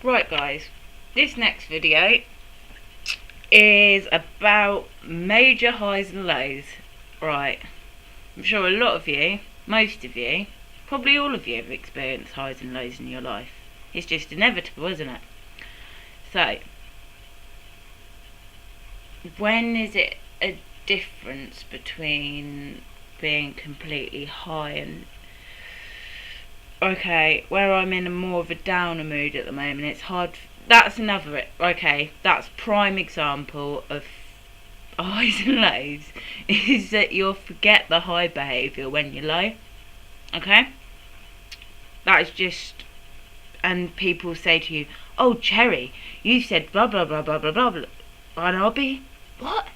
Right guys, this next video is about major highs and lows. Right, I'm sure a lot of you, most of you, probably all of you have experienced highs and lows in your life. It's just inevitable, isn't it? So, when is it a difference between being completely high and... Okay, where I'm in more of a downer mood at the moment, it's hard. That's another. Okay, that's prime example of highs and lows. Is that you'll forget the high behaviour when you're low. Okay, that is just. And people say to you, "Oh, Cherry, you said blah blah blah blah blah blah blah," and I'll be, "What?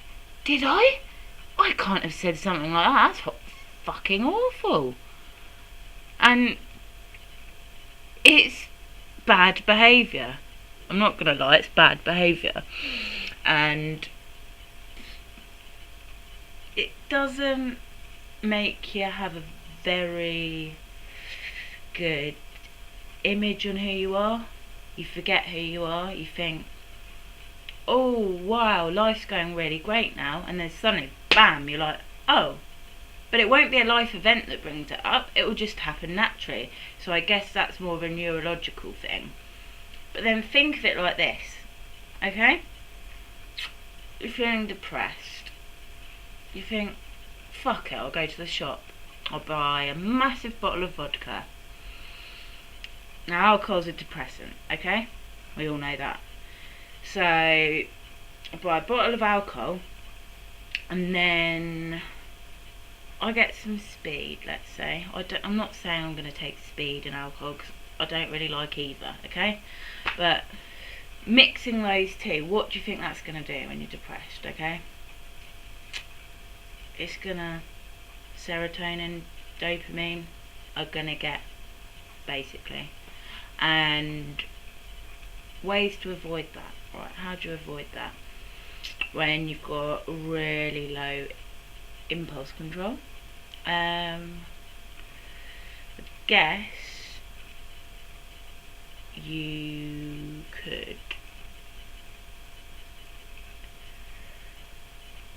Did I? I can't have said something like that. That's fucking awful." And it's bad behaviour. I'm not gonna lie, it's bad behaviour. And it doesn't make you have a very good image on who you are. You forget who you are. You think, oh wow, life's going really great now, and then suddenly, bam, you're like, oh. But it won't be a life event that brings it up, it will just happen naturally. So I guess that's more of a neurological thing. But then think of it like this, okay? You're feeling depressed. You think, fuck it, I'll go to the shop. I'll buy a massive bottle of vodka. Now, alcohol's a depressant, okay? We all know that. So, I buy a bottle of alcohol, and then I get some speed, let's say. I'm not saying I'm going to take speed and alcohol, because I don't really like either, okay? But mixing those two, what do you think that's going to do when you're depressed, okay? It's going to... serotonin, dopamine are going to get, basically. And ways to avoid that, right? How do you avoid that? When you've got really low impulse control. I guess you could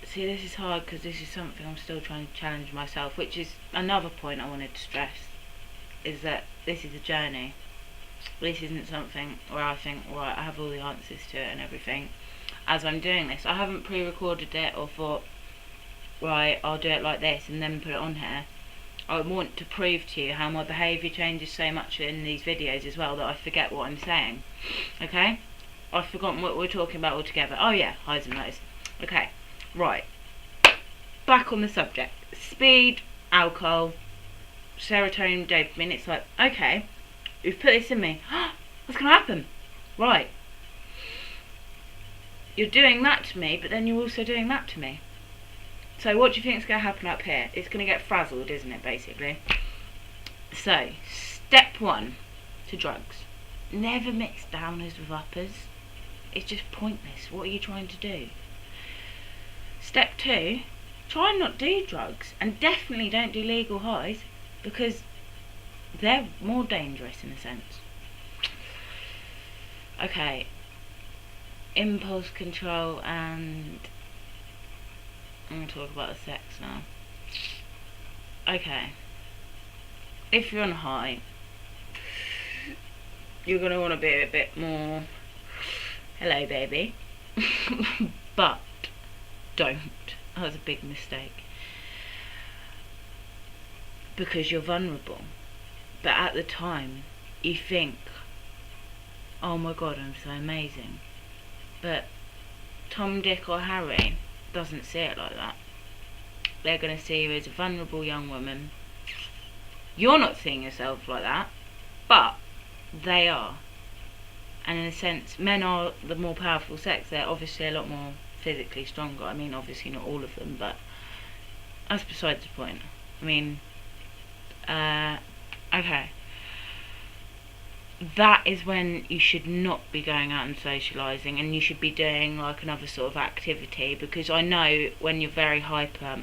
see, this is hard because this is something I'm still trying to challenge myself, which is another point I wanted to stress, is that this is a journey. This isn't something where I think, right, I have all the answers to it and everything. As I'm doing this, I haven't pre-recorded it or thought, right, I'll do it like this and then put it on here. I want to prove to you how my behaviour changes so much in these videos as well that I forget what I'm saying. Okay? I've forgotten what we're talking about altogether. Oh yeah, highs and lows. Okay, right. Back on the subject. Speed, alcohol, serotonin, dopamine. It's like, okay, you've put this in me. What's going to happen? Right. You're doing that to me, but then you're also doing that to me. So what do you think is going to happen up here? It's going to get frazzled, isn't it, basically? So, step one to drugs. Never mix downers with uppers. It's just pointless. What are you trying to do? Step two, try and not do drugs. And definitely don't do legal highs, because they're more dangerous in a sense. Okay. Impulse control, and I'm going to talk about the sex now. Okay. If you're on a high, you're going to want to be a bit more, hello baby. But don't. That was a big mistake. Because you're vulnerable. But at the time, you think, oh my god, I'm so amazing. But Tom, Dick or Harry doesn't see it like that. They're going to see you as a vulnerable young woman. You're not seeing yourself like that, but they are. And in a sense, men are the more powerful sex. They're obviously a lot more physically stronger. I mean, obviously not all of them, but that's besides the point. I mean, okay. That is when you should not be going out and socialising, and you should be doing like another sort of activity, because I know when you're very hyper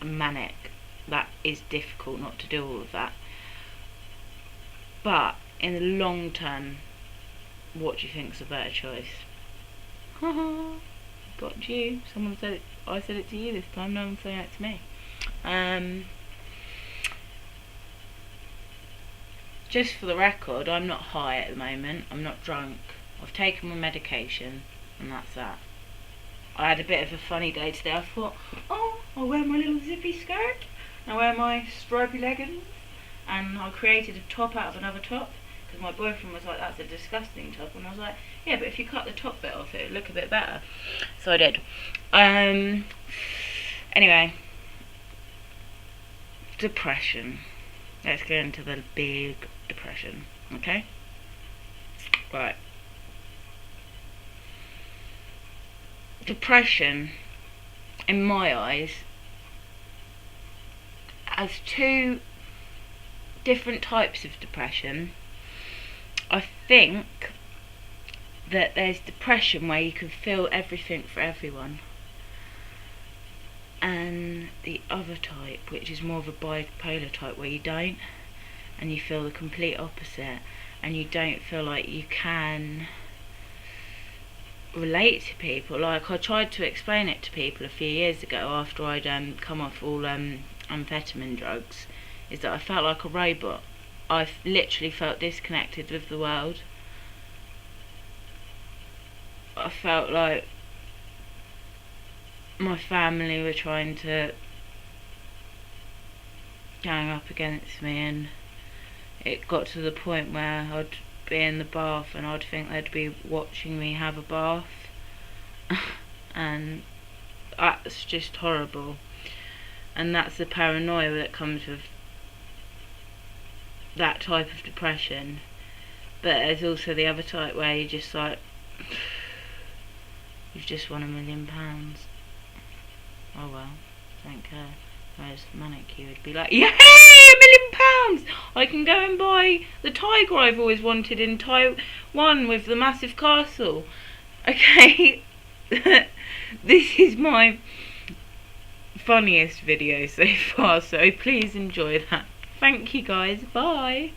manic, that is difficult not to do all of that. But in the long term, what do you think's a better choice? Got you. Someone said it. I said it to you this time. No one's saying it to me. Just for the record, I'm not high at the moment. I'm not drunk. I've taken my medication, and that's that. I had a bit of a funny day today. I thought, oh, I'll wear my little zippy skirt, and I wear my stripy leggings, and I created a top out of another top, because my boyfriend was like, that's a disgusting top, and I was like, yeah, but if you cut the top bit off, it would look a bit better. So I did. Anyway, depression. Let's go into the big depression, okay? Right. Depression, in my eyes, has two different types of depression. I think that there's depression where you can feel everything for everyone, and the other type, which is more of a bipolar type, where you don't, and you feel the complete opposite, and you don't feel like you can relate to people. Like, I tried to explain it to people a few years ago after I'd come off all amphetamine drugs, is that I felt like a robot. I literally felt disconnected with the world. I felt like my family were trying to gang up against me, and it got to the point where I'd be in the bath and I'd think they'd be watching me have a bath and that's just horrible. And that's the paranoia that comes with that type of depression. But there's also the other type where you're just like, you've just won £1 million. Oh well, don't care. Whereas Manic, you would be like, yay, £1 million! I can go and buy the tiger I've always wanted in Taiwan with the massive castle. Okay, this is my funniest video so far, so please enjoy that. Thank you guys, bye.